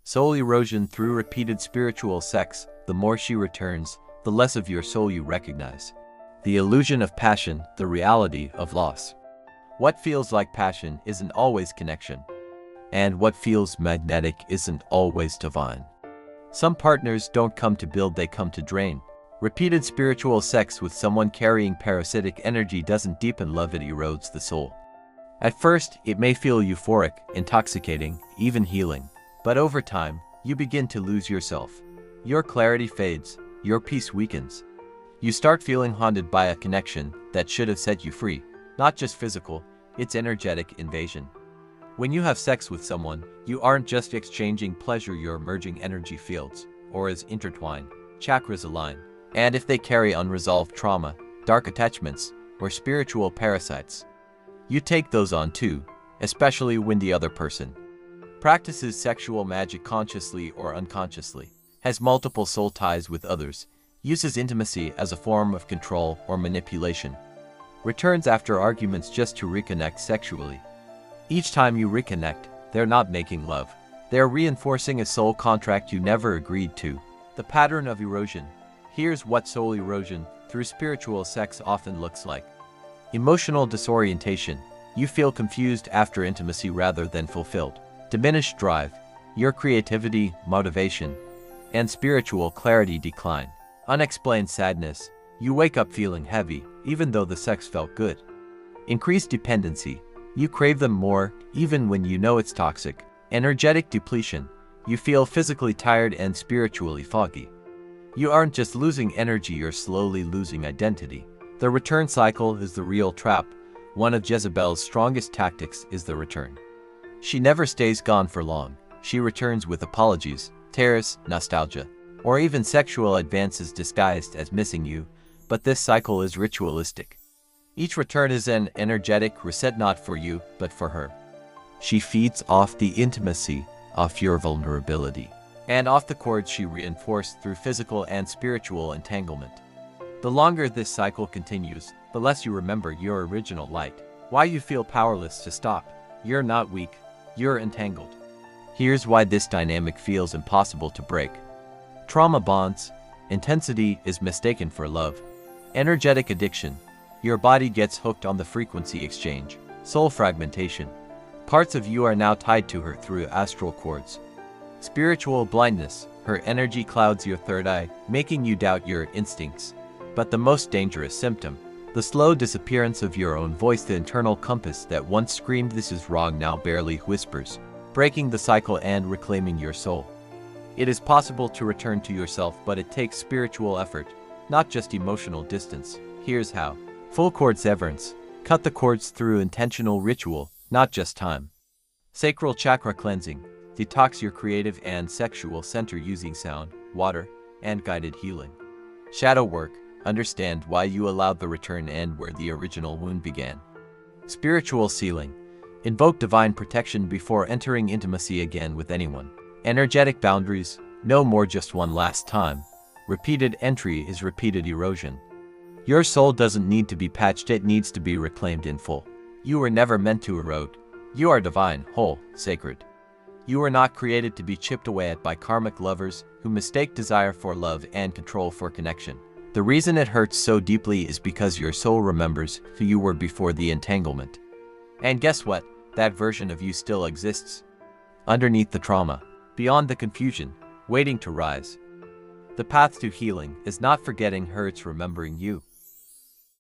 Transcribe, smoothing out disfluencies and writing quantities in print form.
Soul erosion through repeated spiritual sex. The more she returns, the less of your soul you recognize. The illusion of passion, the reality of loss. What feels like passion isn't always connection. And what feels magnetic isn't always divine. Some partners don't come to build, they come to drain. Repeated spiritual sex with someone carrying parasitic energy doesn't deepen love, it erodes the soul. At first, it may feel euphoric, intoxicating, even healing. But over time, you begin to lose yourself. Your clarity fades, your peace weakens. You start feeling haunted by a connection that should have set you free. Not just physical, it's energetic invasion. When you have sex with someone, you aren't just exchanging pleasure, you're merging energy fields, auras intertwine, chakras align. And if they carry unresolved trauma, dark attachments, or spiritual parasites, you take those on too, especially when the other person practices sexual magic consciously or unconsciously, has multiple soul ties with others, uses intimacy as a form of control or manipulation, returns after arguments just to reconnect sexually. Each time you reconnect, they're not making love. They're reinforcing a soul contract you never agreed to. The pattern of erosion. Here's what soul erosion through spiritual sex often looks like. Emotional disorientation. You feel confused after intimacy rather than fulfilled. Diminished drive. Your creativity, motivation, and spiritual clarity decline. Unexplained sadness. You wake up feeling heavy, even though the sex felt good. Increased dependency. You crave them more, even when you know it's toxic. Energetic depletion. You feel physically tired and spiritually foggy. You aren't just losing energy, you're slowly losing identity. The return cycle is the real trap. One of Jezebel's strongest tactics is the return. She never stays gone for long. She returns with apologies, tears, nostalgia, or even sexual advances disguised as missing you, but this cycle is ritualistic. Each return is an energetic reset, not for you, but for her. She feeds off the intimacy, off your vulnerability, and off the cords she reinforced through physical and spiritual entanglement. The longer this cycle continues, the less you remember your original light. Why you feel powerless to stop. You're not weak, you're entangled. Here's why this dynamic feels impossible to break. Trauma bonds. Intensity is mistaken for love. Energetic addiction. Your body gets hooked on the frequency exchange. Soul fragmentation. Parts of you are now tied to her through astral cords. Spiritual blindness. Her energy clouds your third eye, making you doubt your instincts. But the most dangerous symptom, the slow disappearance of your own voice, the internal compass that once screamed "this is wrong" now barely whispers, breaking the cycle and reclaiming your soul. It is possible to return to yourself, but it takes spiritual effort, not just emotional distance. Here's how. Full cord severance. Cut the cords through intentional ritual, not just time. Sacral chakra cleansing. Detox your creative and sexual center using sound, water, and guided healing. Shadow work. Understand why you allowed the return and where the original wound began. Spiritual sealing. Invoke divine protection before entering intimacy again with anyone. Energetic boundaries. No more just one last time. Repeated entry is repeated erosion. Your soul doesn't need to be patched, it needs to be reclaimed in full. You were never meant to erode. You are divine, whole, sacred. You were not created to be chipped away at by karmic lovers who mistake desire for love and control for connection. The reason it hurts so deeply is because your soul remembers who you were before the entanglement. And guess what? That version of you still exists. Underneath the trauma, beyond the confusion, waiting to rise. The path to healing is not forgetting her, it's remembering you.